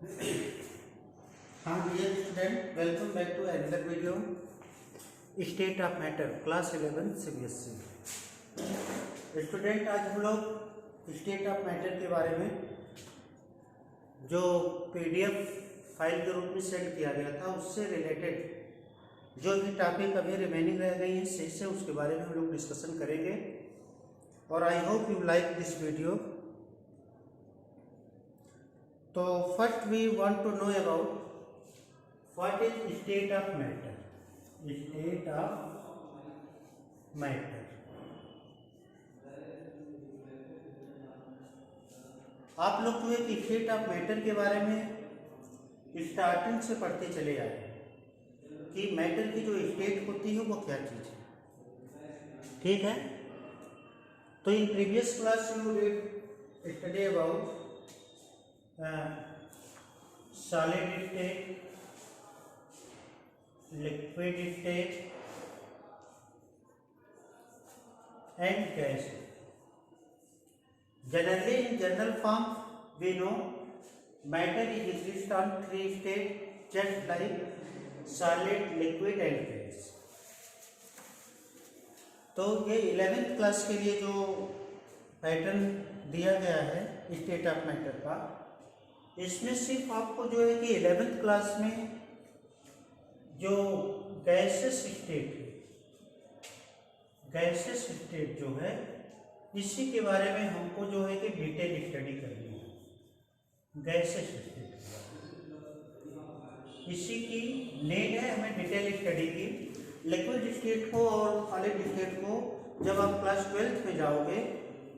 हाँ dear student, welcome back to another video. State of matter class 11 CBSE। Student, आज हम लोग state of matter के बारे में जो PDF फाइल के रूप में सेंड किया गया था उससे रिलेटेड जो भी टॉपिक अभी रिमेनिंग रह गई हैं शेष से उसके बारे में हम लोग डिस्कशन करेंगे और I hope you like this video. तो first we want to know about what is state of matter. State of matter, आप लोग जो है स्टेट ऑफ मैटर के बारे में स्टार्टिंग से पढ़ते चले आए कि मैटर की जो स्टेट होती है वो क्या चीज़ है, ठीक है। तो in previous class you did study about solid state, liquid state and gas. Generally, in general form, we know matter is exist on three states, just like solid, liquid and gas. तो ये 11th class के लिए जो pattern दिया गया है state of matter का, इसमें सिर्फ आपको जो है कि 11th क्लास में जो गैसेस स्टेट जो है इसी के बारे में हमको जो है कि डिटेल स्टडी करनी है। गैसेस स्टेट इसी की नीड है हमें डिटेल स्टडी की। लिक्विड स्टेट को और सॉलिड स्टेट को जब आप क्लास 12th में जाओगे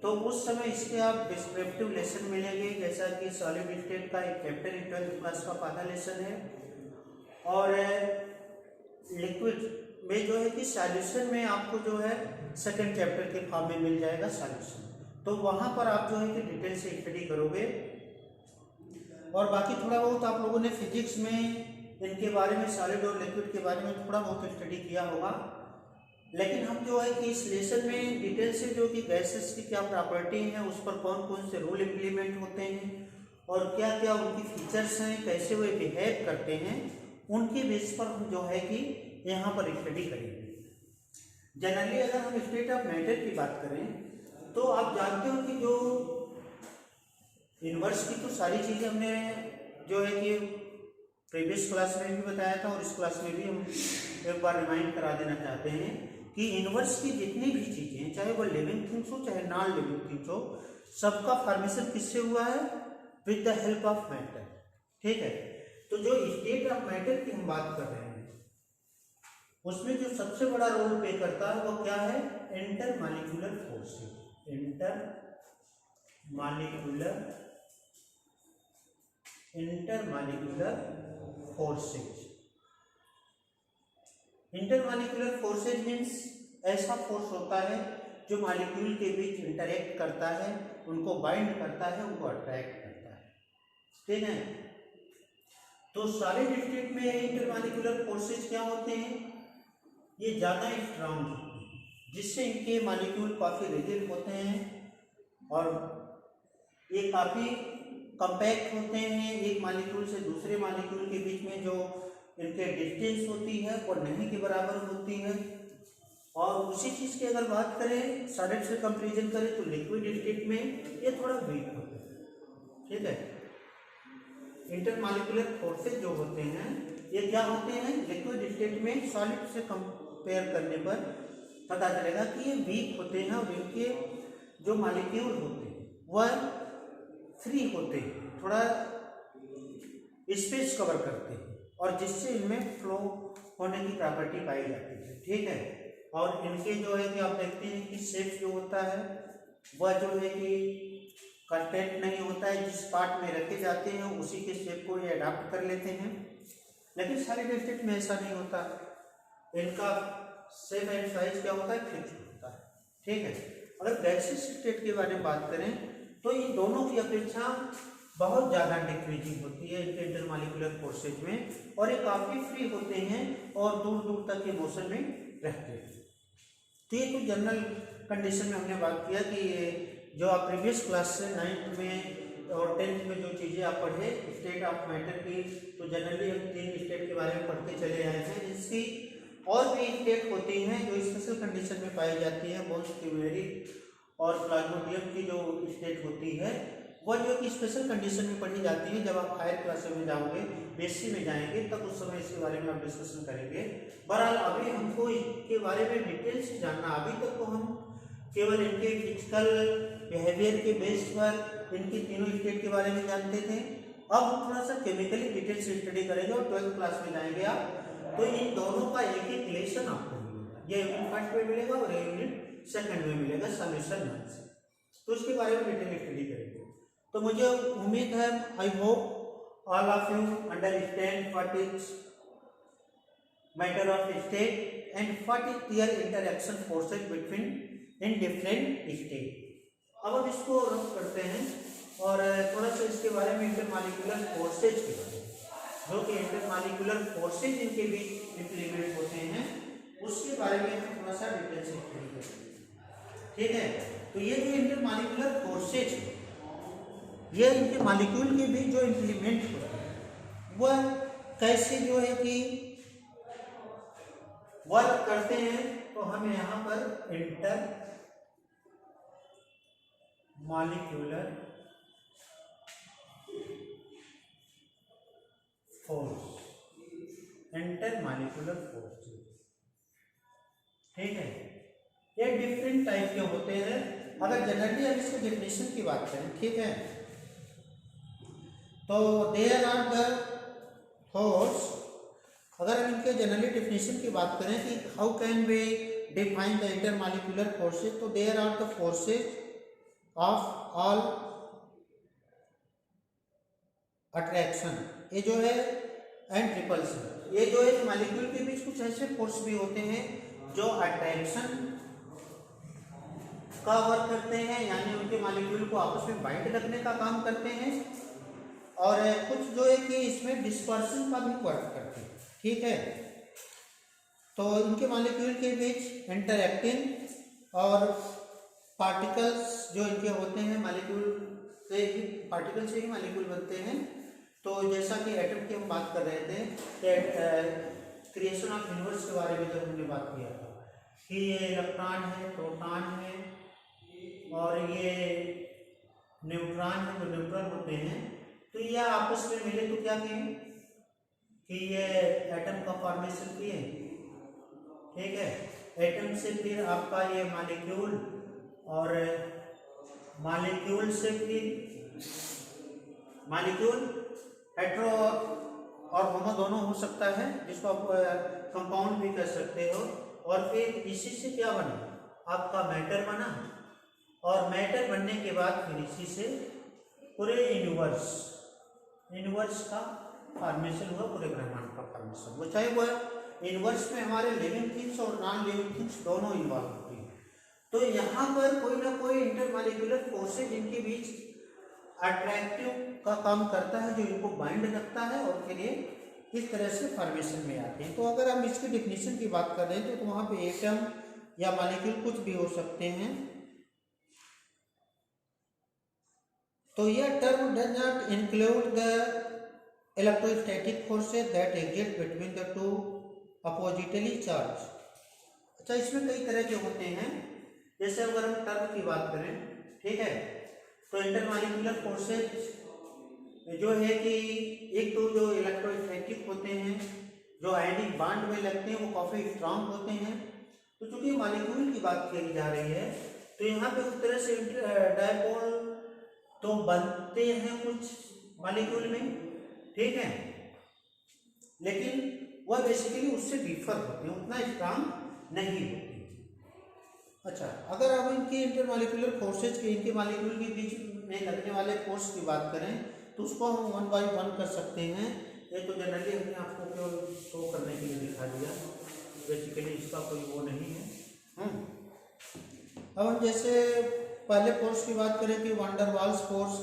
तो उस समय इसके आप डिस्क्रिप्टिव लेसन मिलेंगे, जैसा कि सॉलिड स्टेट का एक चैप्टर 12th क्लास का पहला लेसन है और लिक्विड में जो है कि सॉल्यूशन में आपको जो है सेकंड चैप्टर के फॉर्म में मिल जाएगा सॉल्यूशन। तो वहाँ पर आप जो है कि डिटेल से स्टडी करोगे और बाकी थोड़ा बहुत आप लोगों ने फिजिक्स में इनके बारे में सॉलिड और लिक्विड के बारे में थोड़ा बहुत स्टडी किया होगा, लेकिन हम जो है कि इस लेसन में डिटेल से जो कि गैसेस की क्या प्रॉपर्टी है, उस पर कौन कौन से रूल इम्प्लीमेंट होते हैं और क्या क्या उनकी फीचर्स हैं, कैसे वे बिहेव करते हैं, उनकी बेस पर हम जो है कि यहाँ पर स्टडी करेंगे। जनरली अगर हम स्टेट ऑफ मैटर की बात करें तो आप जानते हो कि जो यूनिवर्स की तो सारी चीज़ें हमने जो है कि प्रीवियस क्लास में भी बताया था और इस क्लास में भी हम एक बार रिमाइंड करा देना चाहते हैं कि यूनिवर्स की जितनी भी चीज़ें हैं, चाहे वो लिविंग थिंग्स हो चाहे नॉन लिविंग थिंग्स हो, सबका फॉर्मेशन किससे हुआ है? With the help of matter, ठीक है। तो जो स्टेट ऑफ मैटर की हम बात कर रहे हैं उसमें जो सबसे बड़ा रोल प्ले करता है वो क्या है? Intermolecular forces. Intermolecular forces means ऐसा फोर्स होता है जो मॉलिक्यूल के बीच इंटरेक्ट करता है, उनको बाइंड करता है, उनको अट्रैक्ट करता है, ठीक है। तो सॉलिड स्टेट में इंटरमॉलिक्यूलर फोर्सेज क्या होते हैं? ये ज़्यादा स्ट्रांग होते हैं, जिससे इनके मॉलिक्यूल काफ़ी रिजिड होते हैं और ये काफ़ी कंपैक्ट होते हैं। एक मॉलिक्यूल से दूसरे मॉलिक्यूल के बीच में जो इनके डिस्टेंस होती है वो नहीं के बराबर होती है। और उसी चीज़ की अगर बात करें, सॉलिड से कंपेरिजन करें तो लिक्विड स्टेट में ये थोड़ा वीक होते हैं, ठीक है। इंटरमॉलिक्यूलर फोर्सेज जो होते हैं ये क्या होते हैं? लिक्विड स्टेट में सॉलिड से कंपेयर करने पर पता चलेगा कि ये वीक होते हैं और इनके जो मॉलिक्यूल होते हैं वह फ्री होते हैं, थोड़ा स्पेस कवर करते हैं और जिससे इनमें फ्लो होने की प्रॉपर्टी पाई जाती है, ठीक है। और इनके जो है कि आप देखते हैं कि शेप जो होता है वह जो है कि कंटेंट नहीं होता है, जिस पार्ट में रखे जाते हैं उसी के शेप को ये अडॉप्ट कर लेते हैं, लेकिन सॉलिड स्टेट में ऐसा नहीं होता। इनका शेप एंड साइज क्या होता है? फिक्स होता है, ठीक है। अगर गैसेस स्टेट के बारे में बात करें तो इन दोनों की अपेक्षा बहुत ज़्यादा डिक्रीजिंग होती है इनके इंटरमॉलिक्यूलर फोर्सेज में और ये काफ़ी फ्री होते हैं और दूर दूर तक के मोशन में रहते हैं। तो ये कुछ जनरल कंडीशन में हमने बात किया कि ये जो आप प्रीवियस क्लास से 9th में और 10th में जो चीज़ें आप पढ़े स्टेट ऑफ मैटर की, तो जनरली हम 3 स्टेट के बारे में पढ़ते चले आए हैं। इसकी और भी स्टेट होती हैं जो स्पेशल कंडीशन में पाई जाती है। बोन्स ट्यूमेरिक और प्लाज्मोडियम की जो स्टेट होती है वह जो कि स्पेशल कंडीशन में पढ़ी जाती है। जब आप हायर क्लास में जाओगे, बीएससी में जाएंगे, तब उस समय इसके बारे में आप डिस्कशन करेंगे। बहरहाल अभी हमको इसके बारे में डिटेल से जानना, अभी तक तो हम केवल इनके फिजिकल बिहेवियर के बेस पर इनकी तीनों स्टेट के बारे में जानते थे। अब हम थोड़ा सा केमिकली डिटेल से स्टडी करेंगे और 12th क्लास में जाएंगे आप, तो इन दोनों का एक ही रिलेशन आपको मिलेगा। ये यूनिट फर्स्ट में मिलेगा और ये यूनिट सेकंड में मिलेगा सॉल्यूशन नाम से। तो इसके बारे में डिटेल स्टडी करेंगे। तो मुझे उम्मीद है, I hope all of you understand what is matter of state and what is their interaction forces between in different state. अब हम इसको रफ करते हैं और थोड़ा सा इसके बारे में इंटरमॉलिक्यूलर फोर्सेज के बारे में, जो कि इंटरमॉलिक्यूलर फोर्सेज इनके बीच इंप्लीमेंट होते हैं, उसके बारे में हम थोड़ा सा डिटेल से स्टडी करेंगे। ठीक है, तो ये जो इंटरमॉलिक्यूलर फोर्सेज है, ये इनके मॉलिक्यूल के बीच जो इंप्लीमेंट होते हैं वह कैसे जो है कि वर्क करते हैं, तो हम यहाँ पर inter molecular force, inter molecular force, ठीक है, ये डिफरेंट टाइप के होते हैं। अगर जनरली हम इसके डेफिनेशन की बात करें, ठीक है, तो देयर आर द फोर्स, अगर हम इनके जनरली डेफिनेशन की बात करें कि how can we define the intermolecular forces, तो there are the forces of all attraction, ये जो है, एंड रिपल्सन, ये जो है मॉलिक्यूल के बीच कुछ ऐसे फोर्स भी होते हैं जो अट्रैक्शन का वर्क करते हैं, यानी उनके मॉलिक्यूल को आपस में बाइंड रखने का काम करते हैं, और कुछ जो है कि इसमें डिस्पर्सन का भी वर्क करते हैं। ठीक है, तो इनके मॉलिक्यूल के बीच इंटरैक्टिंग और पार्टिकल्स जो इनके होते हैं, मॉलिक्यूल से ही, पार्टिकल से ही मॉलिक्यूल बनते हैं। तो जैसा कि एटम की हम बात कर रहे थे, क्रिएशन ऑफ यूनिवर्स के बारे में जब हमने बात किया था कि ये इलेक्ट्रॉन है, प्रोटॉन है और ये न्यूट्रॉन है, जो न्यूट्रॉन होते हैं, तो ये आपस में मिले तो क्या कहें कि ये एटम का फॉर्मेशन किए। ठीक है, एटम से फिर आपका ये मॉलिक्यूल, और मॉलिक्यूल से फिर मॉलिक्यूल हेटेरो और होमो दोनों हो सकता है, जिसको आप कंपाउंड भी कर सकते हो, और फिर इसी से क्या बना, आपका मैटर बना, और मैटर बनने के बाद फिर इसी से पूरे यूनिवर्स का फॉर्मेशन हुआ, पूरे ब्रह्मांड का फॉर्मेशन हुआ। चाहे वह यूनिवर्स में हमारे लिविंग थिंग्स और नॉन लिविंग थिंग्स दोनों इन्वॉल्व होती हैं। तो यहाँ पर कोई ना कोई इंटरमॉलिक्यूलर फोर्सेज इनके बीच अट्रैक्टिव का काम करता है, जो इनको बाइंड रखता है, और फिर ये इस तरह से फॉर्मेशन में आते हैं। तो अगर हम इसकी डेफिनेशन की बात कर रहे हैं, तो वहाँ पे एटम या मॉलिक्यूल कुछ भी हो सकते हैं। तो यह term does not include the electrostatic forces that exist between the two oppositely charge. अच्छा, इसमें कई तरह के होते हैं। जैसे अगर हम टर्म की बात करें, ठीक है, तो इंटरमॉलिक्यूलर फोर्सेज जो है कि एक तो जो इलेक्ट्रोस्टैटिक होते हैं, जो आयनिक बॉन्ड में लगते हैं, वो काफ़ी स्ट्रांग होते हैं। तो चूंकि मॉलिक्यूल की बात की जा रही है, तो यहाँ पे उस तरह से डायपोल तो बनते हैं कुछ मॉलिक्यूल में, ठीक है, लेकिन वह बेसिकली उससे डिफर होते हैं, उतना स्ट्रांग नहीं होते। अच्छा, अगर अब इनके इंटरमॉलिक्यूलर फोर्सेज के, इनके मॉलिक्यूल के बीच में लगने वाले फोर्स की बात करें, तो उसको हम 1 बाय 1 कर सकते हैं। ये तो जनरली हमने आपको केवल शो करने के लिए दिखा दिया, बेसिकली इसका कोई वो नहीं है। अब हम जैसे पहले फोर्स की बात करें कि वंडर वाल्स फोर्स,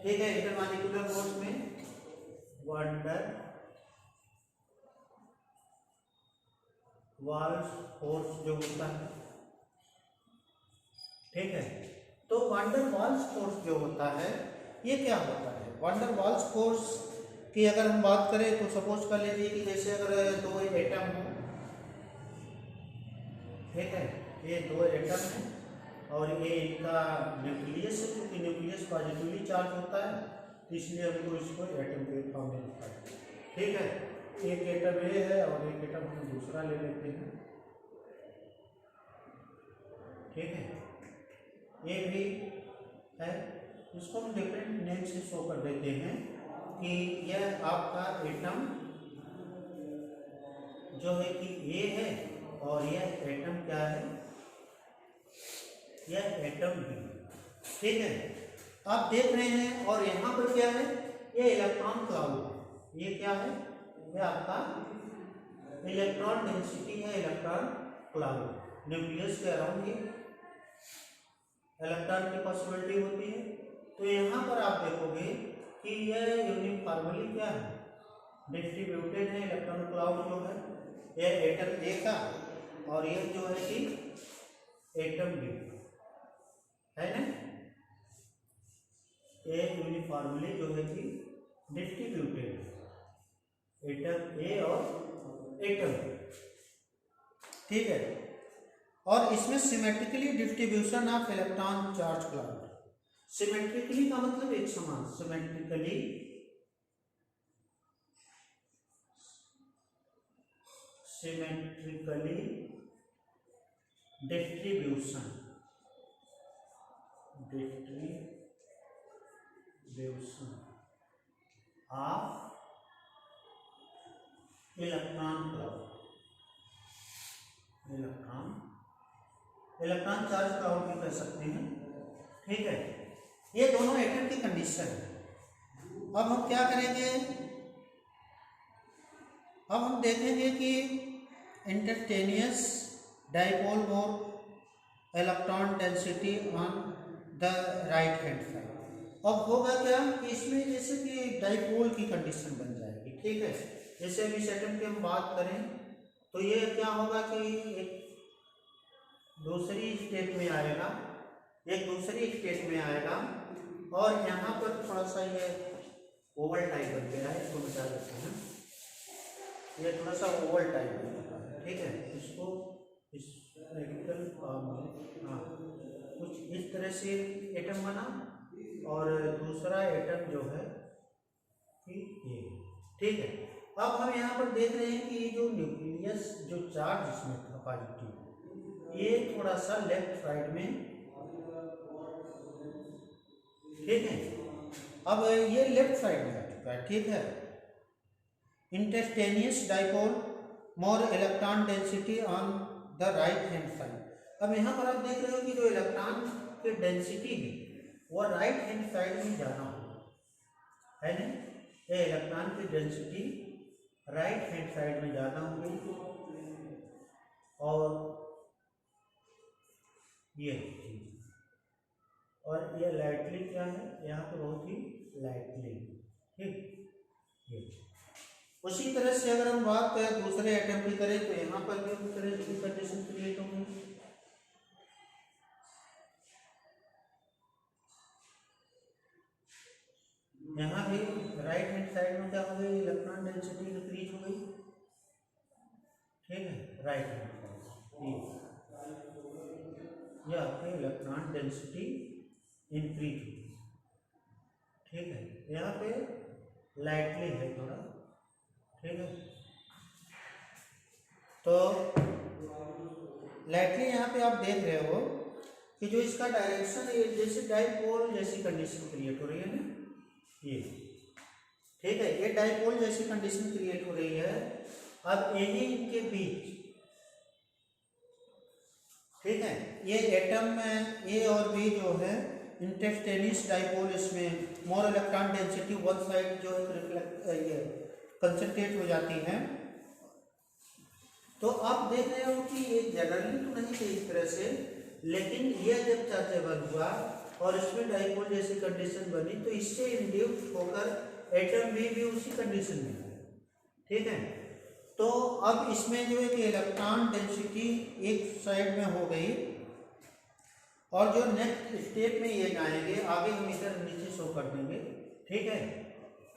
ठीक है, इंटरमॉलिक्यूलर फोर्स में वंडर वाल्स फोर्स जो होता है, ठीक है, तो वंडर वाल्स फोर्स जो होता है ये क्या होता है? वैन डर वाल्स फोर्स की अगर हम बात करें तो सपोज कर लीजिए कि जैसे अगर दो एटम हो, ठीक है, ये दो एटम है और ये इनका न्यूक्लियस है, क्योंकि न्यूक्लियस पॉजिटिवली चार्ज होता है तो इसलिए हमको इसको एटम के फॉर्म में लिखा है, ठीक है। एक एटम ये है और एक एटम हम दूसरा ले लेते हैं, ठीक है, ये भी है, इसको हम डिफरेंट नेम से शो कर देते हैं कि यह आपका एटम जो है कि ए है और यह एटम क्या है, यह एटम बी, ठीक है। आप देख रहे हैं और यहाँ पर क्या है, ये इलेक्ट्रॉन क्लाउड, ये क्या है, ये आपका इलेक्ट्रॉन डेंसिटी है, इलेक्ट्रॉन क्लाउड, न्यूक्लियस के अराउंड ये इलेक्ट्रॉन की पॉसिबिलिटी होती है। तो यहाँ पर आप देखोगे कि यह यूनिफॉर्मली क्या है, डिस्ट्रीब्यूटेड है इलेक्ट्रॉन क्लाउड जो है, यह एटम ए का और यह जो है कि एटम बी है ना, ये यूनिफॉर्मली जो है कि डिस्ट्रीब्यूटेड एटम ए और एटम बी, ठीक है। और इसमें symmetrically distribution of electron charge cloud, symmetrically का मतलब एक समान, symmetrically distribution of electron cloud, electron charge cloud भी कह सकते हैं, ठीक है। ये दोनों एटम की कंडीशन है। अब हम क्या करेंगे, अब हम देखेंगे कि इंस्टैंटेनियस डाइपोल और electron density on the right hand side. अब होगा क्या कि इसमें जैसे कि डाइपोल की कंडीशन बन जाएगी, ठीक है। जैसे अभी इस एटम की हम बात करें तो ये क्या होगा कि एक दूसरी स्टेट में आएगा, एक दूसरी स्टेट में आएगा और यहाँ पर थोड़ा सा ये ओवल टाइप बन गया है, इसको बता देते हैं, ये थोड़ा सा ओवल टाइप बन है, ठीक है। इसको इस फॉर्म में हाँ कुछ इस तरह से एटम बना और दूसरा एटम जो है कि ये, ठीक है। अब हम यहाँ पर देख रहे हैं कि जो न्यूक्लियस जो चार्ज इसमें था पॉजिटिव, ये थोड़ा सा लेफ्ट साइड में, ठीक है। अब ये लेफ्ट साइड में आ चुका है, ठीक है। Instantaneous dipole more electron density on the right hand side. अब यहाँ पर आप देख रहे हो कि जो इलेक्ट्रॉन की डेंसिटी है वो राइट हैंड साइड में ज़्यादा होगा, है ना। ये इलेक्ट्रॉन की डेंसिटी राइट हैंड साइड में ज़्यादा होगी और ये और ये लाइटली क्या है, यहाँ पे बहुत ही लाइटली, ठीक। ये उसी तरह से अगर हम बात करें दूसरे एटम की करें तो यहाँ पर भी उस तरह की कंडीशन क्रिएट होगी। यहाँ भी राइट हैंड साइड में क्या हो गई, इलेक्ट्रॉन डेंसिटी इंक्रीज हो गई, ठीक है। राइट हैंड साइड यह आपके इलेक्ट्रॉन डेंसिटी इंक्रीज हुई, ठीक है। यहाँ पे लाइटली है थोड़ा, ठीक है। तो लाइटली यहाँ पे आप देख रहे हो कि जो इसका डायरेक्शन है जैसे डाइपोल जैसी कंडीशन क्रिएट हो रही है ना, ये ठीक है, ये डाइपोल जैसी कंडीशन क्रिएट हो रही है। अब यही इनके बीच, ठीक है, ये एटम में ए और बी जो है इंस्टैंटेनियस डाइपोल, इसमें more electron density one side जो है ये कंसंट्रेट हो जाती है। तो आप देख रहे हो कि ये जनरली तो नहीं थी इस तरह से, लेकिन ये जब चार्जेबल हुआ और इसमें डाइपोल जैसी कंडीशन बनी तो इससे इंड्यूस होकर एटम भी उसी कंडीशन में है, ठीक है। तो अब इसमें जो है कि इलेक्ट्रॉन डेंसिटी एक साइड में हो गई और जो नेक्स्ट स्टेप में ये जाएंगे आगे, हम इधर नीचे शो कर देंगे, ठीक है,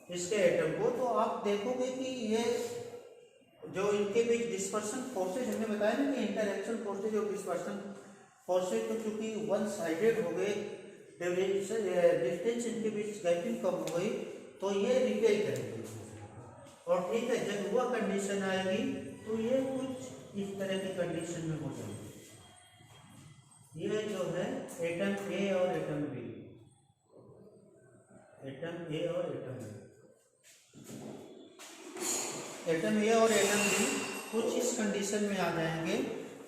इसके एटम को। तो आप देखोगे कि ये जो इनके बीच डिस्पर्सन फोर्सेज हमने बताया ना कि इंटरएक्शन फोर्सेज और डिस्पर्सन फोर्सेज तो चूंकि वन साइडेड हो गए, डिस्टेंस इनके बीच गैपिंग कम हो गई, तो ये रिपेल करेंगे। और ठीक है, जब वह कंडीशन आएगी तो ये कुछ इस तरह की कंडीशन में हो जाएगी। ये जो है एटम ए और एटम बी, एटम ए और एटम बी, एटम ए और एटम बी कुछ इस कंडीशन में आ जाएंगे,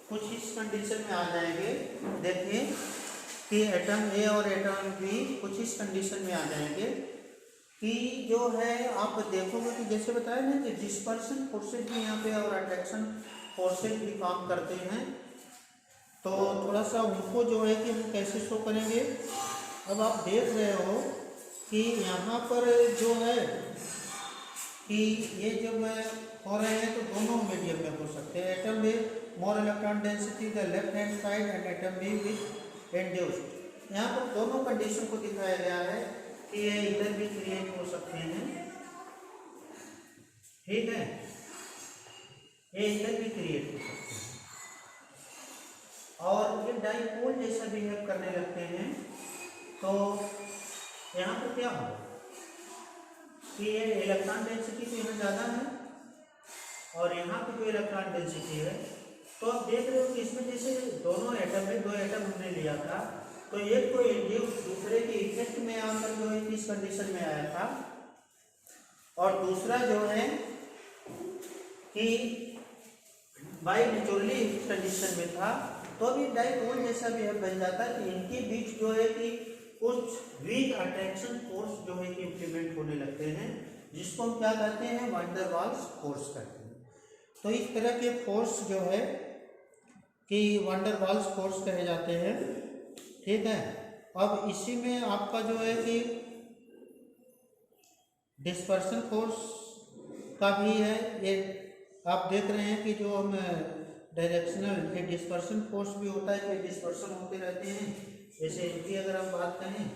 कुछ इस कंडीशन में आ जाएंगे। देखिए कि एटम ए और एटम बी कुछ इस कंडीशन में आ जाएंगे कि जो है आप देखोगे कि जैसे बताया ना कि डिस्पर्सन फोर्सेज भी यहाँ पे और अट्रैक्शन फोर्सेज भी काम करते हैं। तो थोड़ा सा उनको जो है कि हम कैसे शो करेंगे। अब आप देख रहे हो कि यहाँ पर जो है कि ये जब हो रहे हैं तो दोनों मीडियम में हो सकते हैं। एटम में more electron density the left hand side and atom be with induced. यहाँ पर दोनों कंडीशन को दिखाया गया है कि ये इधर भी क्रिएट हो सकते हैं, ठीक है, ये इधर भी क्रिएट हो सकते हैं और ये डाइपोल जैसा बिहेव करने लगते हैं। तो यहाँ पर क्या होगा कि ये इलेक्ट्रॉन डेंसिटी तो यहाँ ज़्यादा है और यहाँ पे जो इलेक्ट्रॉन डेंसिटी है, तो आप देख रहे हो कि इसमें जैसे दोनों एटम में, दो एटम हमने लिया था, तो एक को इंड्यूस दूसरे के इफेक्ट में आकर जो है इस कंडीशन में आया था, और दूसरा जो है कि बाई नेचुरली इस कंडीशन में था। तो अभी डाइपोल जैसा भी बन जाता है कि इनके बीच जो है कि कुछ वीक अट्रैक्शन फोर्स जो है कि इम्प्लीमेंट होने लगते हैं, जिसको हम क्या कहते हैं, वैन डर वाल्स फोर्स कहते हैं। तो इस तरह के फोर्स जो है कि वैन डर वाल्स फोर्स कहे जाते हैं, ठीक है। अब इसी में आपका जो है कि डिस्पर्सन फोर्स का भी है। ये आप देख रहे हैं कि जो हम डायरेक्शनल ये डिस्पर्सन फोर्स भी होता है कि डिस्पर्सन होते रहते हैं। जैसे इनकी अगर हम बात करें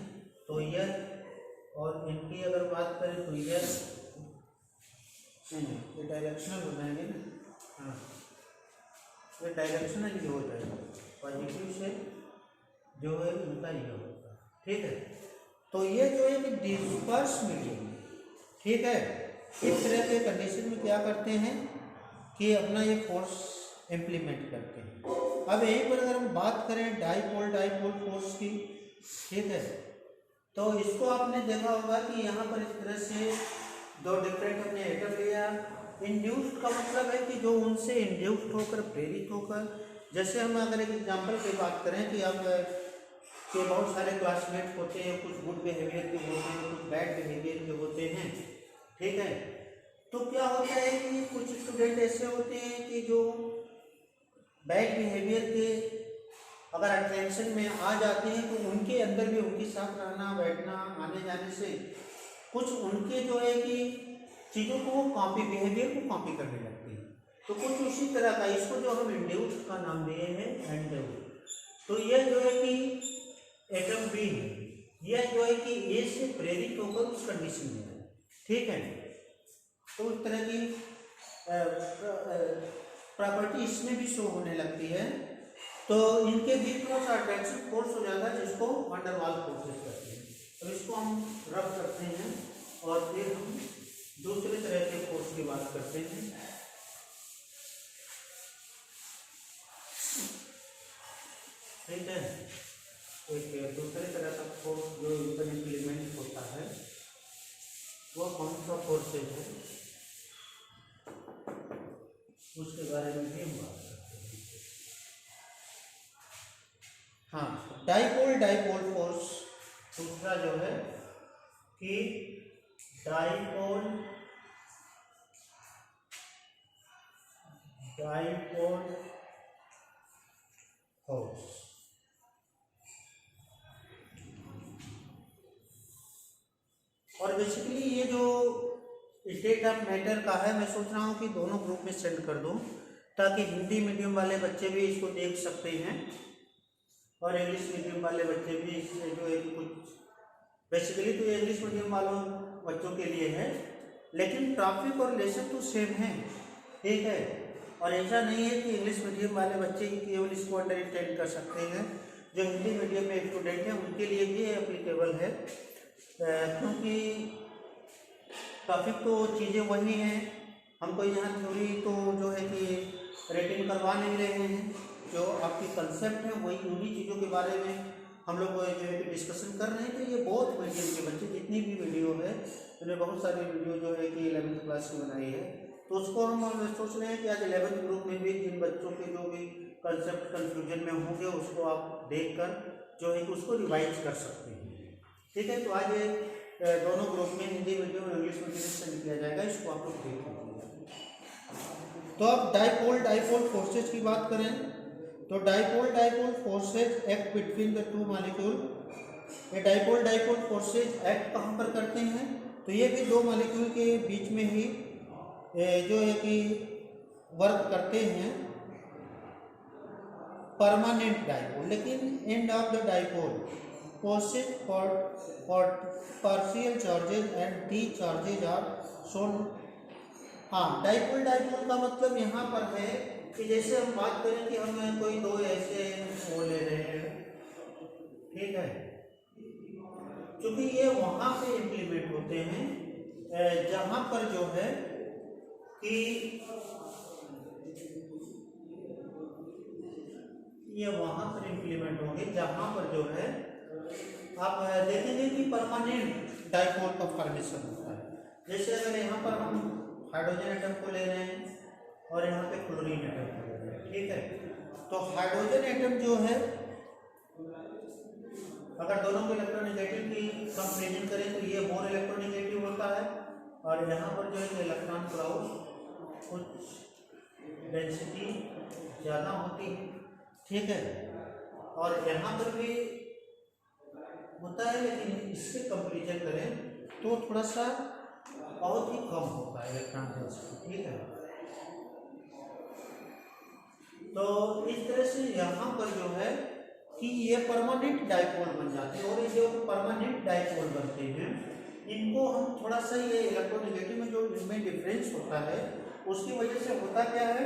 तो यह, और इनकी अगर बात करें तो यह, नहीं ये डायरेक्शनल हो जाएंगे ना, हाँ ये डायरेक्शनल ही हो जाएगा, पॉजिटिव से जो है इनका ये होगा, ठीक है। तो ये जो है कि डिस्पर्स मीडियम, ठीक है, इस तरह के कंडीशन में क्या करते हैं कि अपना ये फोर्स इम्प्लीमेंट करते हैं। अब यहीं पर अगर हम बात करें डाइपोल फोर्स की, ठीक है, तो इसको आपने देखा होगा कि यहाँ पर इस तरह से दो डिफरेंट अपने एटम लिया। इंड्यूस्ड का मतलब है कि जो उनसे इंड्यूस्ड होकर, प्रेरित होकर, जैसे हम अगर एक एग्जांपल की बात करें कि अब के बहुत सारे क्लासमेट्स होते हैं, कुछ गुड बिहेवियर के होते हैं, कुछ बैड बिहेवियर के होते हैं, ठीक है। तो क्या होता है कि कुछ स्टूडेंट ऐसे होते हैं कि जो बैड बिहेवियर के अगर अटेंशन में आ जाते हैं तो उनके अंदर भी उनके साथ रहना, बैठना, आने जाने से कुछ उनके जो है कि चीज़ों को कॉपी, बिहेवियर को कॉपी करने लगते हैं। तो कुछ उसी तरह का, इसको जो हम इंड्यूस्ड का नाम दिए हैं एंड्यूस्ड। तो यह जो है कि एटम बी है, यह जो है कि ए से प्रेरित होकर उस कंडीशन में है, ठीक है। तो उस तरह की प्रॉपर्टी इसमें भी शो होने लगती है। तो इनके बीच थोड़ा सा अट्रैक्शन फोर्स हो जाता है, जिसको वैन डर वाल्स फोर्सेस कहते हैं। तो इसको हम रब करते हैं और फिर हम दूसरे तरह के फोर्स की बात करते हैं। ठीक है, एक दूसरे तरह का फोर्स जो इम्प्लीमेंट होता है वो कौन सा फोर्सेज है, उसके बारे में भी हम बात करते हैं। हाँ, डाइपोल फोर्स दूसरा जो है कि डाइपोल फोर्स, और बेसिकली ये जो स्टेट ऑफ मैटर का है, मैं सोच रहा हूँ कि दोनों ग्रुप में सेंड कर दूँ ताकि हिंदी मीडियम वाले बच्चे भी इसको देख सकते हैं। और इंग्लिश मीडियम वाले बच्चे भी इससे जो है कि कुछ बेसिकली तो ये इंग्लिश मीडियम वालों बच्चों के लिए है, लेकिन टॉपिक और लेसन तो सेम है, ठीक है। और ऐसा नहीं है कि इंग्लिश मीडियम वाले बच्चे ही केवल इसको अंडरस्टैंड कर सकते हैं, जो हिंदी मीडियम में स्टूडेंट हैं उनके लिए भी एप्लीकेबल है, क्योंकि टॉपिक तो चीज़ें वही हैं। हमको यहाँ थ्योरी तो जो है कि रेटिंग करवा नहीं रहे हैं, जो आपकी कंसेप्ट है वही उन्हीं चीज़ों के बारे में हम लोग जो है कि डिस्कशन कर रहे हैं। तो ये बहुत मीडियम के बच्चे जितनी भी वीडियो है, मैंने बहुत सारी वीडियो जो है कि 11th क्लास की बनाई है, तो उसको हम सोच रहे हैं कि आज 11th ग्रुप में भी जिन बच्चों के जो भी कंसेप्ट कन्फ्यूजन में होंगे उसको आप देखकर जो है कि उसको रिवाइज कर सकते हैं, ठीक है। तो आज दोनों ग्रुप में हिंदी मीडियम और इंग्लिश मीडियम स्टडी किया जाएगा, इसको आप लोग देख लीजिएगा। तो अब डाइपोल फोर्सेज की बात करें तो dipole forces act between the two molecule. ये डाइपोल फोर्सेज एक्ट कहाँ पर करते हैं, तो ये भी दो मॉलिक्यूल के बीच में ही जो है कि वर्क करते हैं परमानेंट डाइपोल। लेकिन end of the dipole forces for partial charges and d charges are shown. हाँ, डाइपोल का मतलब यहाँ पर है कि जैसे हम बात करें कि हम कोई दो ऐसे वो ले रहे हैं, ठीक है, क्योंकि ये वहाँ पे इम्प्लीमेंट होते हैं जहाँ पर जो है कि ये वहाँ पर इम्प्लीमेंट होंगे जहाँ पर जो है आप देखेंगे कि परमानेंट डाइपोल का फॉर्मेशन होता है। जैसे अगर यहाँ पर हम हाइड्रोजन एटम को ले रहे हैं और यहाँ पे क्लोरीन एटम को ले रहे हैं, ठीक है, तो हाइड्रोजन एटम जो है अगर दोनों के इलेक्ट्रोनेगेटिव की कंपेरिजन करें तो ये मोर इलेक्ट्रोनेगेटिव होता है, और यहाँ पर जो है इलेक्ट्रॉन क्लाउड कुछ डेंसिटी ज़्यादा होती है, ठीक है, और यहाँ पर भी होता है, लेकिन इससे कंपेरिजन करें तो थोड़ा सा बहुत ही कम होता है इलेक्ट्रॉन डेंसिटी, ठीक है। तो इस तरह से यहाँ पर जो है कि ये परमानेंट डाइपोल बन जाते हैं, और ये जो परमानेंट डाइपोल बनते हैं इनको हम थोड़ा सा ये इलेक्ट्रोनेगेटिव में जो इनमें डिफरेंस होता है उसकी वजह से होता क्या है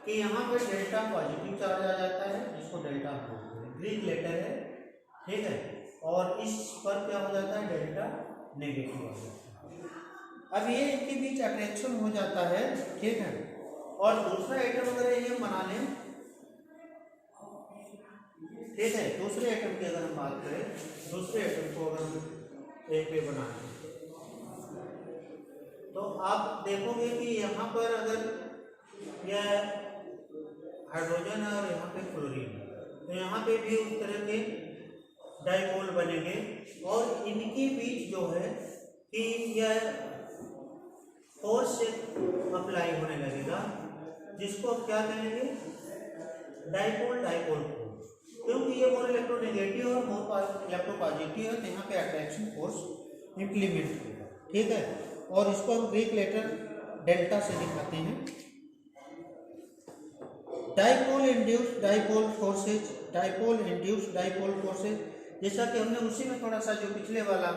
कि यहाँ पर डेल्टा पॉजिटिव चार्ज आ जाता है, जिसको डेल्टा बोलते हैं, ग्रीक लेटर है, ठीक है, और इस पर क्या हो जाता है डेल्टा नेगेटिव हो जाता है। अब ये इनके बीच अट्रैक्शन हो जाता है, ठीक है, और दूसरा एटम अगर ये बना लें, ठीक है, दूसरे एटम की अगर हम बात करें, दूसरे एटम को अगर हम एक पे बना लें तो आप देखोगे कि यहाँ पर अगर यह हाइड्रोजन है और यहाँ पे क्लोरीन, तो यहाँ पे भी उस तरह के डाइपोल बनेंगे, और इनके बीच जो है कि यह फोर्स से अप्लाई होने लगेगा, जिसको क्या कहेंगे डाइपोल फोर्स, क्योंकि ये मोर इलेक्ट्रोनेगेटिव और मोर इलेक्ट्रोपॉजिटिव है, तो यहाँ पे अट्रैक्शन फोर्स इंप्लीमेंट होगा, ठीक है, और इसको हम ग्रीक लेटर डेल्टा से दिखाते हैं। डाइपोल इंड्यूस्ड डाइपोल फोर्सेज, जैसा कि हमने उसी में थोड़ा सा जो पिछले वाला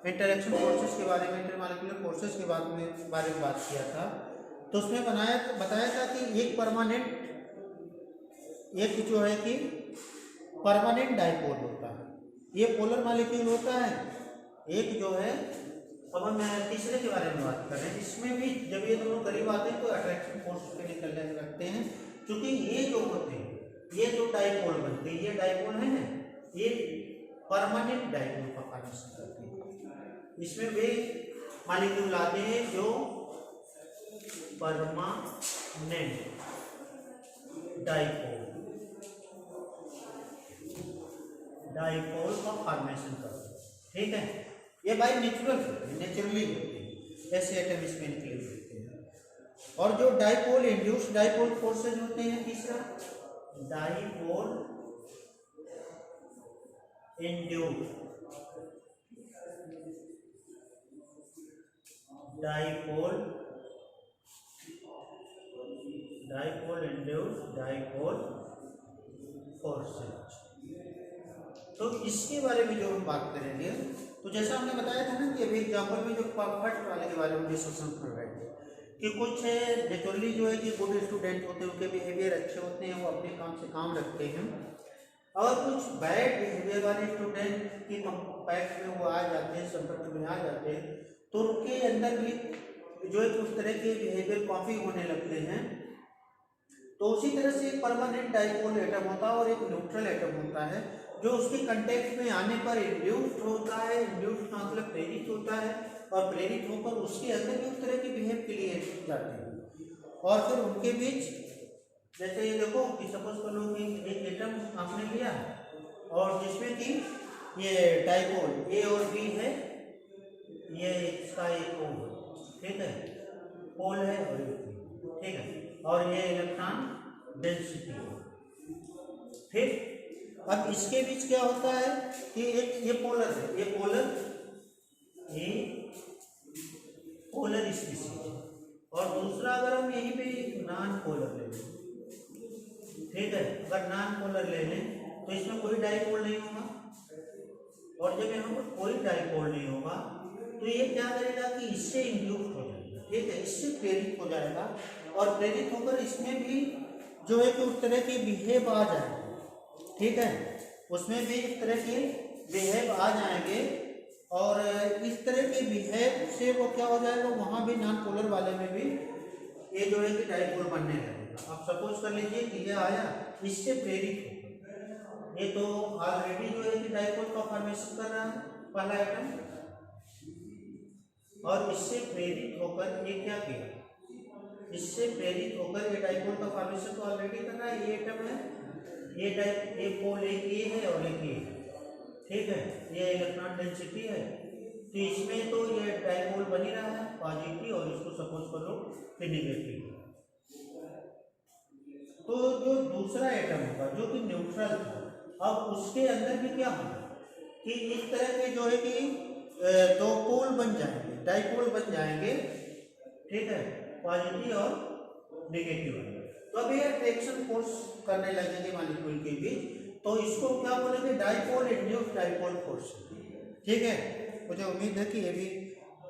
इंटरेक्शन फोर्सेस के बारे में, इंटरमॉलिक्यूलर फोर्सेस के बारे में बात किया था, तो उसमें बताया था कि एक परमानेंट, एक जो है कि परमानेंट डाइपोल होता है, ये पोलर मॉलिक्यूल होता है, एक जो है, अब हम तीसरे के बारे में बात कर रहे हैं, इसमें भी जब ये दोनों करीब आते हैं तो अट्रैक्शन फोर्स पे निकलने लगते हैं, क्योंकि ये जो होते हैं, ये जो डाइपोल बनते हैं, ये डाइपोल है ना, ये परमानेंट डाइपोल का फॉर्मेशन करते हैं। इसमें वे मॉलिक्यूल आते हैं जो परमानेंट डाइपोल का फॉर्मेशन करते हैं, ठीक है, ये बाय नेचुरली होते हैं, ऐसे एटम इसमें निकले होते हैं। और जो डाइपोल इंड्यूस्ड डाइपोल फोर्सेज होते हैं, तीसरा dipole induced dipole induced dipole forces. तो इसके बारे में जो हम बात करेंगे, तो जैसा हमने बताया था ना कि अभी एग्जाम्पल में जो फर्स्ट वाले के बारे में डिस्कशन कर रहे थे कि कुछ नेचुरली जो है कि गुड स्टूडेंट होते हैं, उनके बिहेवियर अच्छे होते हैं, वो अपने काम से काम रखते हैं, और कुछ बैड बिहेवियर वाले स्टूडेंट के कॉम्पैक्ट में वो आ जाते हैं, संपर्क में आ जाते हैं, तो उनके अंदर भी जो है उस तरह के बिहेवियर काफ़ी होने लगते हैं। तो उसी तरह से एक परमानेंट डाइपोल एटम होता है और एक न्यूट्रल एटम होता है जो उसके कंटेक्ट में आने पर इंड्यूस्ड होता है। इंड्यूस्ड का मतलब प्रेरित होता है, और प्रेरित होकर उसके अंदर भी उस तरह के बिहेव के लिए जाते हैं। और फिर उनके बीच जैसे ये देखो कि सपोज कर लो कि एक एटम आपने लिया और जिसमें कि ये डाइपोल ए और बी है, ये इसका एक पोल, ठीक है, पोल है और ठीक है, और ये इलेक्ट्रॉन डेंसिटी है। फिर अब इसके बीच क्या होता है कि एक ये पोलर है, ये पोलर स्पीशीज, और दूसरा अगर हम यहीं पे नॉन पोलर ले लें, ठीक है, अगर नॉन पोलर ले लें तो इसमें कोई डाइपोल नहीं होगा, और जब यहाँ पर कोई डाइपोल नहीं होगा तो ये क्या करेगा कि इससे इंड्यूस्ड हो जाएगा, ठीक है, इससे प्रेरित हो जाएगा, और प्रेरित होकर इसमें भी जो है कि उस तरह के बिहेव आ जाएंगे, ठीक है, उसमें भी इस तरह के बिहेव आ जाएंगे, और इस तरह के बिहेव से वो क्या हो जाएगा, वहाँ भी नॉन पोलर वाले में भी ये जो है कि डाइपोल बनने लगेगा। अब सपोज कर लीजिए कि ये आया, इससे प्रेरित होकर ये तो ऑलरेडी जो है कि डाइपोल का फॉर्मेशन कर रहा है पहला एटम, और इससे प्रेरित होकर ये क्या किया, इससे प्रेरित होकर ये डाइपोल का फॉर्मेशन तो ऑलरेडी कर रहा है, ये एटम है, ये पोल एक ये है और एक ये, ठीक है, ये इलेक्ट्रॉन डेंसिटी है, तो इसमें तो ये डाइपोल बनी रहा है पॉजिटिव, और इसको सपोज कर लो कि नेगेटिव। तो जो दूसरा एटम होगा जो कि न्यूट्रल था, अब उसके अंदर भी क्या होगा कि इस तरह के जो है कि दो पोल बन जाएंगे, डाइपोल बन जाएंगे, ठीक है, पॉजिटिव और नेगेटिव। तो अब ये अट्रैक्शन फोर्स करने लगेंगे मॉलिक्यूल के बीच, तो इसको क्या बोलेंगे, डाइपोल इंड्यूस्ड डाइपोल फोर्स, ठीक है। मुझे उम्मीद है कि ये भी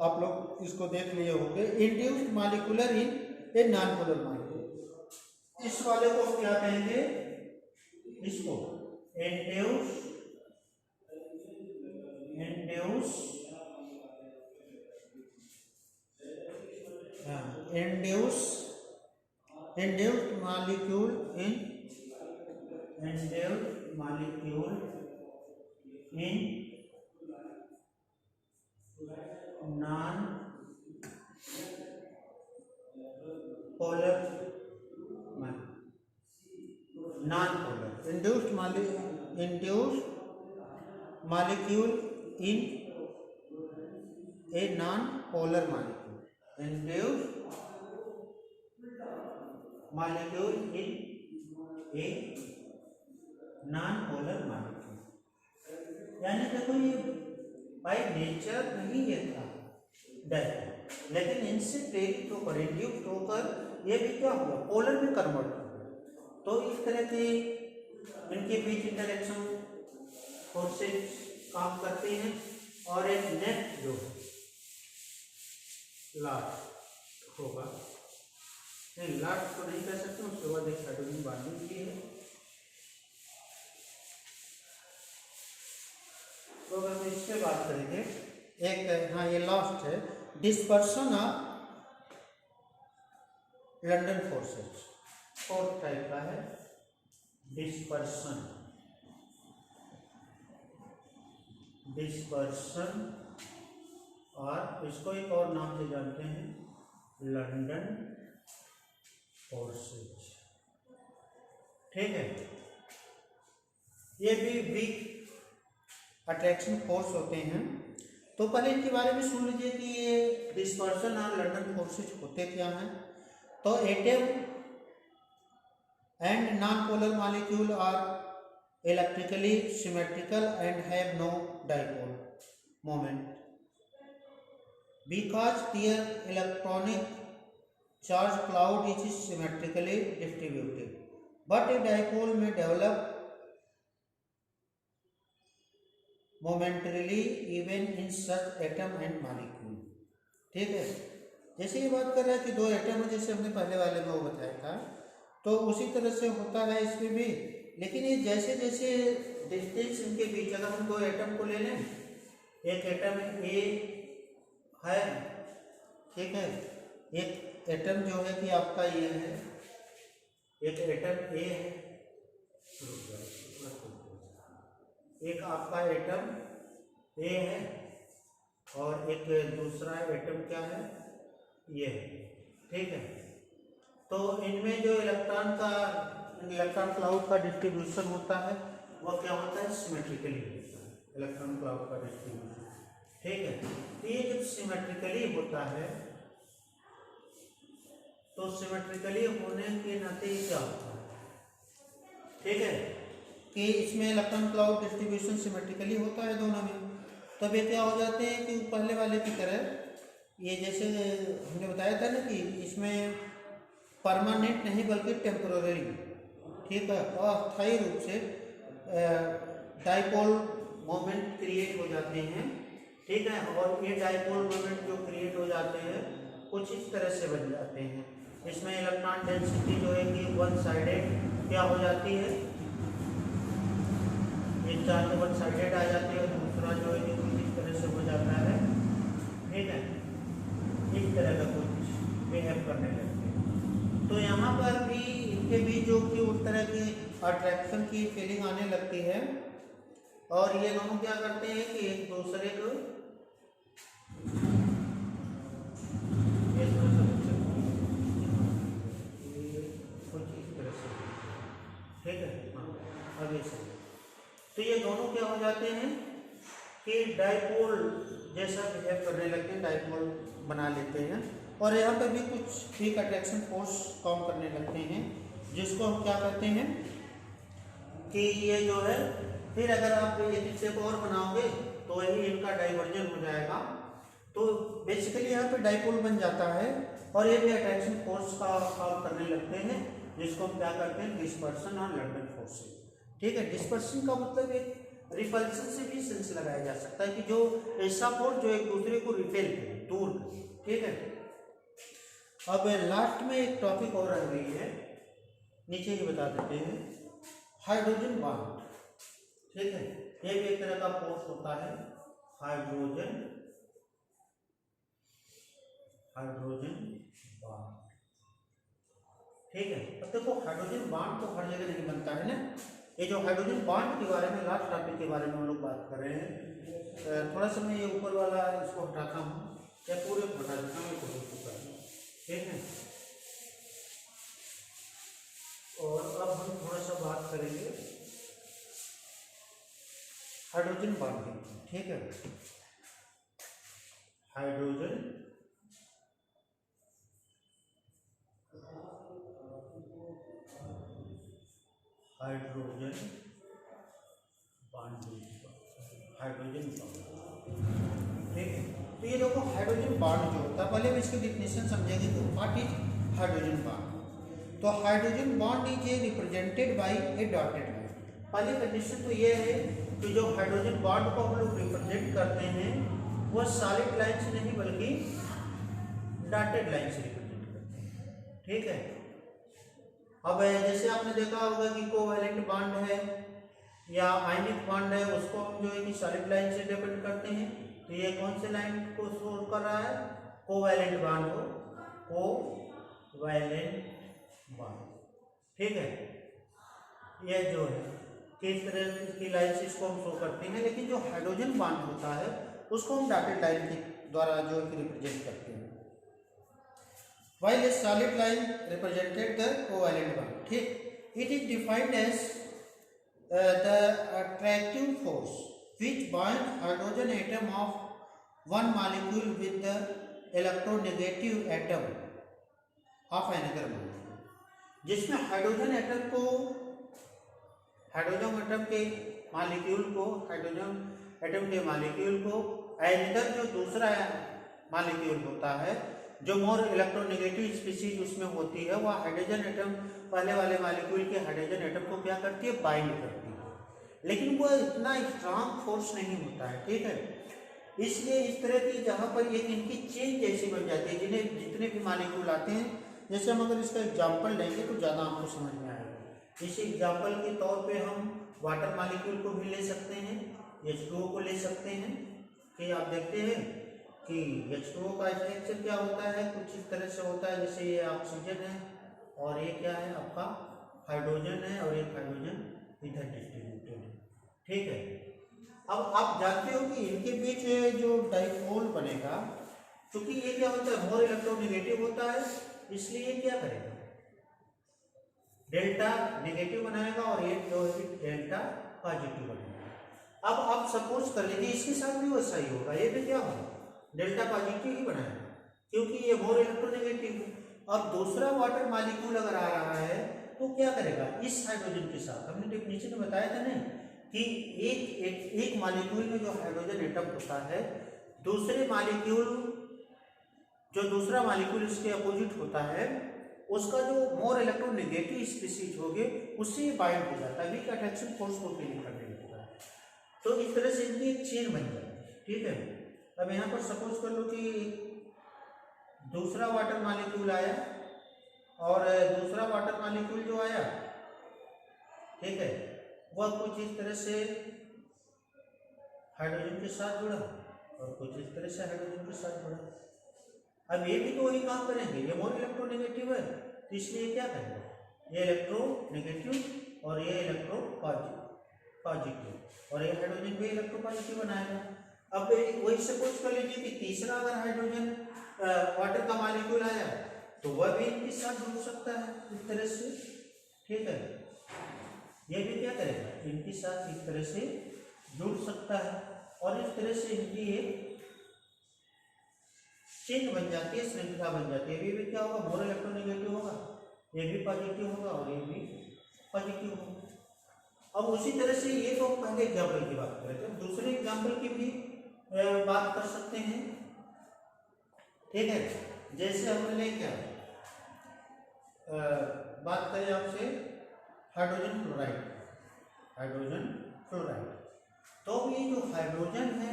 आप लोग इसको देख लिए होंगे। Induced molecular in a non polar molecule, इस वाले को क्या कहेंगे, इसको induced molecule in non-polar induced molecule in a non-polar molecule, induced molecule in a non-polar molecule, यानी देखो ये बाय नेचर नहीं ये था डाइपोल, लेकिन इनसे प्रेरित होकर इंड्यूस्ड होकर ये भी क्या हुआ, पोलर में कन्वर्ट हो गया। तो इस तरह के इनके बीच इंटरेक्शन फोर्सेस काम करते हैं, और एक नेक्स्ट जो लास्ट होगा, नहीं लास्ट तो नहीं कह सकते, उसके बाद एक हाइड्रोजन बॉन्डिंग की है। तो अगर हम इससे बात करेंगे, एक हाँ ये लास्ट है, dispersion of London forces, fourth type का है डिस्पर्सन और इसको एक और नाम से जानते हैं लंदन फोर्सेज, ठीक है। ये भी वीक अट्रैक्शन फोर्स होते हैं। तो पहले इनके बारे में सुन लीजिए कि ये डिस्पर्सन और लंदन फोर्सेज होते क्या हैं। तो atom and non polar molecule are electrically symmetrical and have no dipole moment because their electronic charge cloud is symmetrically distributed, but a dipole may develop momentarily even in such atom and molecule. ठीक है, जैसे ये बात कर रहा है कि दो एटम है, जैसे हमने पहले वाले में वो बताया था, तो उसी तरह से होता है इसमें भी। लेकिन ये जैसे जैसे डिस्टेंस इनके बीच, अगर हम दो एटम को ले लें, एक एटम ए है, ठीक है, एक एटम जो है कि आपका ये है, एक एटम ए है, एक आपका एटम ए है और एक दूसरा एटम क्या है, ये है। ठीक है, तो इनमें जो इलेक्ट्रॉन क्लाउड का डिस्ट्रीब्यूशन होता है वो क्या होता है, सिमेट्रिकली होता है, इलेक्ट्रॉन क्लाउड का डिस्ट्रीब्यूशन। ठीक है, तो ये जब सिमेट्रिकली होता है तो सिमेट्रिकली होने के नाते क्या होता है, ठीक है, कि इसमें इलेक्ट्रॉन क्लाउड डिस्ट्रीब्यूशन सिमेट्रिकली होता है दोनों में। तब ये क्या हो जाते हैं कि पहले वाले की तरह, ये जैसे हमने बताया था ना कि इसमें परमानेंट नहीं बल्कि टेम्पोररी, ठीक है, अस्थायी रूप से डाइपोल मोमेंट क्रिएट हो जाते हैं। ठीक है, और ये डाइपोल मोमेंट जो क्रिएट हो जाते हैं कुछ इस तरह से बन जाते हैं। इसमें इलेक्ट्रॉन डेंसिटी जो है कि वन साइडेड क्या हो जाती है, एक चार्ज वन साइडेड आ जाती है, दूसरा जो है कि कुछ इस तरह से हो जाता है। ठीक है, इस तरह का कुछ बिहेव करने लगते हैं। तो यहाँ पर भी इनके बीच जो कि उस तरह की अट्रैक्शन की फीलिंग आने लगती है और ये दोनों क्या करते हैं कि एक दूसरे को कुछ इस तरह से, ठीक है, अब ऐसे तो ये दोनों क्या हो जाते हैं कि डाइपोल जैसा बिहेव करने लगते हैं, डाइपोल बना लेते हैं और यहाँ पर भी कुछ ठीक अट्रैक्शन फोर्स काम करने लगते हैं, जिसको हम क्या कहते हैं कि ये जो है, फिर अगर आप ये हिस्से को और बनाओगे तो यही इनका डाइवर्जन हो जाएगा। तो बेसिकली यहाँ पे डाइपोल बन जाता है और ये भी अट्रैक्शन फोर्स का काम करने लगते हैं, जिसको हम क्या करते हैं, डिस्पर्सन और लंडन फोर्सेस। ठीक है, डिस्पर्सन का मतलब एक रिपल्सन से भी सेंस लगाया जा सकता है कि जो ऐसा फोर्स जो एक दूसरे को रिपेल करे, दूर करे। ठीक है, अब लास्ट में एक टॉपिक और रह गई है, नीचे ही बता देते हैं, हाइड्रोजन बॉन्ड। ठीक है, ये भी एक तरह का फोर्स होता है, हाइड्रोजन बॉन्ड। ठीक है, अब देखो हाइड्रोजन बॉन्ड तो हर जगह नहीं बनता है ना। ये जो हाइड्रोजन बॉन्ड के बारे में, लास्ट टॉपिक के बारे में हम लोग बात कर रहे हैं, थोड़ा सा मैं ये ऊपर वाला इसको हटाता हूँ या पूरे को हटा देता हूँ, ठीक है। और अब हम थोड़ा सा बात करेंगे हाइड्रोजन बॉन्डिंग। ठीक है, हाइड्रोजन बॉन्डिंग, हाइड्रोजन बॉन्ड। ठीक है, तो ये देखो हाइड्रोजन बॉन्ड जो होता है, पहले हम इसकी डिफिनेशन समझेंगे तो व्हाट इज हाइड्रोजन बॉन्ड। तो hydrogen bond is a represented by A dotted line. पहली कंडीशन तो ये है कि जो हाइड्रोजन बॉन्ड को हम लोग रिप्रेजेंट करते हैं वो सॉलिड लाइन से नहीं बल्कि डॉटेड लाइन से रिप्रेजेंट करते हैं। ठीक है, अब जैसे आपने देखा होगा कि कोवैलेंट बॉन्ड है या आयनिक बॉन्ड है, उसको हम जो है कि सॉलिड लाइन से डिपेंड करते हैं। तो ये कौन से लाइन को शो कर रहा है, कोवैलेंट बॉन्ड को, कोवैलेंट बॉन्ड। ठीक है, ये जो है किस तरह की लाइन से इसको हम शो करते हैं, लेकिन जो हाइड्रोजन बॉन्ड होता है उसको हम डॉटेड लाइन के द्वारा जो है कि रिप्रेजेंट करते हैं, while a solid line represented the covalent bond. ठीक, it is defined as the attractive force which binds hydrogen atom of one molecule with the electronegative atom of another molecule. जिसमें hydrogen atom को, hydrogen atom के molecule को, hydrogen atom के molecule को another जो दूसरा molecule होता है, जो मोर इलेक्ट्रोनेगेटिव स्पीशीज उसमें होती है, वह हाइड्रोजन एटम पहले वाले मॉलिक्यूल के हाइड्रोजन एटम को क्या करती है, बाइंड करती है। लेकिन वो इतना स्ट्रांग फोर्स नहीं होता है, ठीक है। इसलिए इस तरह की जहाँ पर एक इनकी चेन जैसी बन जाती है, जिन्हें जितने भी मॉलिक्यूल आते हैं, जैसे हम अगर इसका एग्जाम्पल लेंगे तो ज़्यादा आपको समझ में आएगा। इस एग्जाम्पल के तौर पे हम वाटर मॉलिक्यूल को भी ले सकते हैं, H2O को ले सकते हैं, कि आप देखते हैं कि H2O का स्ट्रक्चर क्या होता है, कुछ इस तरह से होता है, जैसे ये ऑक्सीजन है और ये क्या है आपका हाइड्रोजन है, और एक हाइड्रोजन इधर डिस्ट्रीब्यूटेड है, ठीक है। अब आप जानते हो कि इनके बीच जो डाइपोल बनेगा, क्योंकि ये क्या होता है, मोर इलेक्ट्रोनेगेटिव होता है, इसलिए ये क्या करेगा, डेल्टा नेगेटिव बनाएगा और ये जो है डेल्टा पॉजिटिव बनाएगा। अब आप सपोज कर लीजिए इसके साथ भी वैसा ही होगा, ये भी क्या होगा, डेल्टा पॉजिटिव ही बनाएगा, क्योंकि ये मोर इलेक्ट्रोनेगेटिव है। अब दूसरा वाटर मॉलिक्यूल अगर आ रहा है तो क्या करेगा, इस हाइड्रोजन के साथ, हमने डेफिनेशन में बताया था ना कि एक मॉलिक्यूल में जो हाइड्रोजन एटम होता है, दूसरे मॉलिक्यूल जो दूसरा मॉलिक्यूल इसके अपोजिट होता है, उसका जो मोर इलेक्ट्रोनेगेटिव स्पीशीज होगे उससे बाइंड हो जाता है, वीक अट्रैक्शन फोर्स को फील करने लगता है। तो इस तरह से इनकी एक चेन बन जाती है, ठीक है। अब यहाँ पर सपोज कर लो कि दूसरा वाटर मॉलिक्यूल आया, और दूसरा वाटर मॉलिक्यूल जो आया, ठीक है, वह कुछ इस तरह से हाइड्रोजन के साथ जुड़ा और कुछ इस तरह से हाइड्रोजन के साथ जुड़ा। अब ये भी तो वही काम करेंगे, ये मोर इलेक्ट्रोनेगेटिव है, तो इसलिए क्या करेंगे, ये इलेक्ट्रोनेगेटिव और ये इलेक्ट्रो पॉजिटिव, और ये हाइड्रोजन भी इलेक्ट्रो पॉजिटिव बनाएगा। अब वही सपोज कर लीजिए कि तीसरा अगर हाइड्रोजन वाटर का मॉलिक्यूल आया तो वह भी इनके साथ जुड़ सकता है इस तरह से, ठीक है। ये भी क्या करेगा, इनके साथ इस तरह से जुड़ सकता है, और इस तरह से इनकी एक चेन बन जाती है, श्रृंखला बन जाती है। ये भी क्या होगा, मोर इलेक्ट्रोनेगेटिव होगा, ये भी पॉजिटिव होगा और ये भी पॉजिटिव होगा। अब उसी तरह से ये तो पहले एग्जाम्पल की बात कर रहे थे, दूसरे एग्जाम्पल की भी बात कर सकते हैं, ठीक है। जैसे हमने क्या बात करें आपसे हाइड्रोजन फ्लोराइड, हाइड्रोजन फ्लोराइड, तो ये जो हाइड्रोजन है,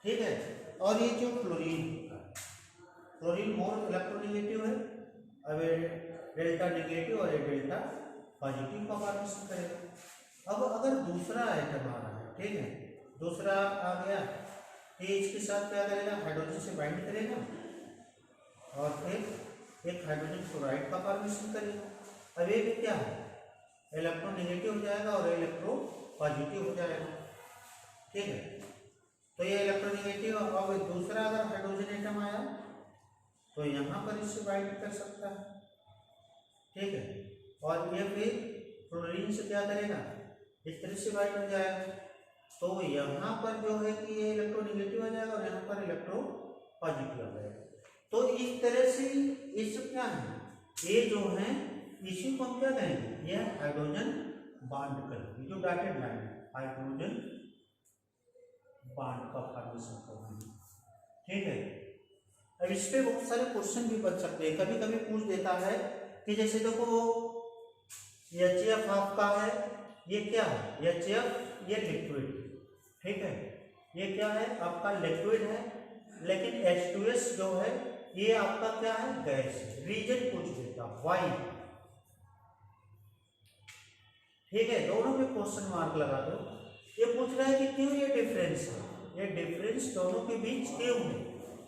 ठीक है, और ये जो फ्लोरीन होता है, फ्लोरीन मोर इलेक्ट्रोनेगेटिव है, अब ये डेल्टा नेगेटिव और ये डेल्टा पॉजिटिव का फॉर्मेशन करेगा। अब अगर दूसरा आइटम आ रहा है, ठीक है, दूसरा आ गया, ये इसके साथ क्या करेगा, हाइड्रोजन से बाइंड करेगा और फिर एक हाइड्रोजन फ्लोराइड का फॉर्मेशन करेगा। अब ये भी क्या है, इलेक्ट्रोनेगेटिव हो जाएगा और इलेक्ट्रो पॉजिटिव हो जाएगा, ठीक है। तो ये इलेक्ट्रोनेगेटिव, अब दूसरा अगर हाइड्रोजन एटम आया तो यहाँ पर इससे बाइंड कर सकता है, ठीक है, और ये फिर फ्लोरीन से क्या करेगा, इस तरह से बाइंड हो जाएगा। तो यहाँ पर जो है कि ये इलेक्ट्रोनेगेटिव आ जाएगा और यहाँ पर इलेक्ट्रो पॉजिटिव आ जाएगा। तो इस तरह से इस क्या है, ये जो है इसी को हम क्या कहेंगे, ये हाइड्रोजन बॉन्ड करेंगे, जो डॉटेड लाइन है, हाइड्रोजन बॉन्ड का फॉर्मेशन करेंगे, ठीक है। अब इस पे बहुत सारे क्वेश्चन भी बन सकते हैं, कभी कभी पूछ देता है कि जैसे देखो HF आपका है, ये क्या है, HF ये लिक्विड, ठीक है, ये क्या है आपका लिक्विड है, लेकिन H2S जो है ये आपका क्या है, गैस। रीजन पूछ देता वाई, ठीक है, दोनों में क्वेश्चन मार्क लगा दो। ये पूछ रहा है कि क्यों ये डिफरेंस है, ये डिफरेंस दोनों के बीच क्यों है,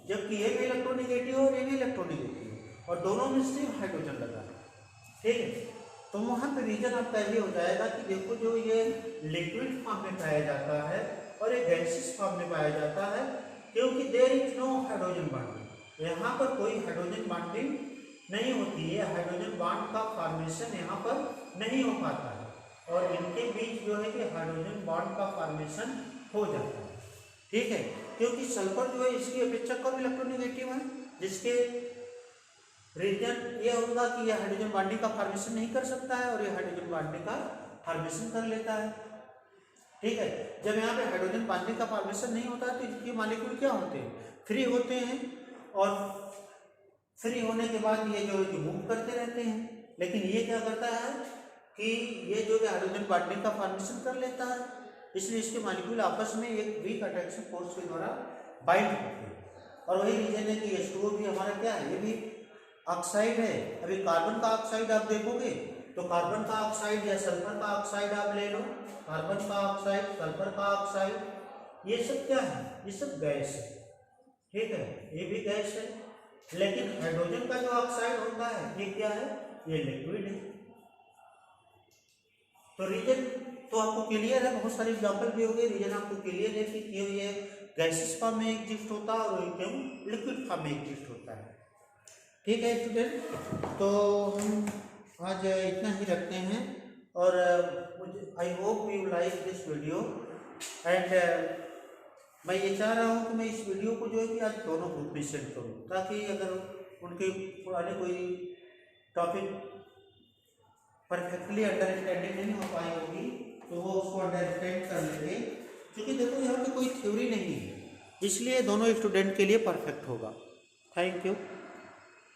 जबकि ये भी इलेक्ट्रोनेगेटिव और ये भी इलेक्ट्रोनेगेटिव और दोनों में सिर्फ हाइड्रोजन लगा है, ठीक है। तो वहाँ पे रीजन आपका ये हो जाएगा कि देखो जो ये लिक्विड फॉर्म में पाया जाता है और ये गैसियस फॉर्म में पाया जाता है, क्योंकि there is no hydrogen bonding, यहाँ पर कोई हाइड्रोजन बॉन्डिंग नहीं होती है, हाइड्रोजन बॉन्ड का फॉर्मेशन यहाँ पर नहीं हो पाता है, और इनके बीच जो है कि हाइड्रोजन बॉन्ड का फॉर्मेशन हो जाता है, ठीक है, क्योंकि सल्फर जो है इसकी अपेक्षा कम इलेक्ट्रोनेगेटिव है, जिसके रीजन ये होगा कि यह हाइड्रोजन बॉन्डिंग का फॉर्मेशन नहीं कर सकता है और ये हाइड्रोजन बॉन्डिंग का फॉर्मेशन कर लेता है, ठीक है। जब यहाँ पे हाइड्रोजन बॉन्डिंग का फॉर्मेशन नहीं होता है तो इसके मॉलिक्यूल क्या होते हैं, फ्री होते हैं, और फ्री होने के बाद ये जो मूव करते रहते हैं, लेकिन ये क्या करता है कि ये जो है हाइड्रोजन बांडने का फॉर्मेशन कर लेता है, इसलिए इसके मॉलिक्यूल आपस में एक वीक अट्रैक्शन फोर्स के द्वारा बाइंड होते हैं। और वही रीजन है कि H2O भी हमारा क्या है, ये भी ऑक्साइड है। अभी कार्बन का ऑक्साइड आप देखोगे तो कार्बन का ऑक्साइड या सल्फर का ऑक्साइड आप ले लो, कार्बन का ऑक्साइड, सल्फर का ऑक्साइड, ये सब क्या है, ये सब गैस है, ठीक है, ये भी गैस है। लेकिन हाइड्रोजन का जो ऑक्साइड होता है ये क्या है, ये लिक्विड है। तो रीजन तो आपको क्लियर है, बहुत सारे एग्जांपल भी हो गए, रीजन आपको क्लियर है कि क्यों ये गैसेस फॉर्म में एग्जिस्ट होता है और क्यों लिक्विड फॉर्म में एग्जिस्ट होता है। ठीक है स्टूडेंट, तो हम आज इतना ही रखते हैं और मुझे आई hope you like this video and मैं ये चाह रहा हूँ कि मैं इस वीडियो को जो है कि आज दोनों ग्रुप में सेंड करूँ, ताकि अगर उनके पुराने कोई टॉपिक परफेक्टली अंडरस्टैंडिंग नहीं हो पाई होगी तो वो उसको अंडरस्टैंड कर लेंगे, क्योंकि देखो यहाँ पे कोई थ्योरी नहीं है, इसलिए दोनों स्टूडेंट के लिए परफेक्ट होगा। Thank you.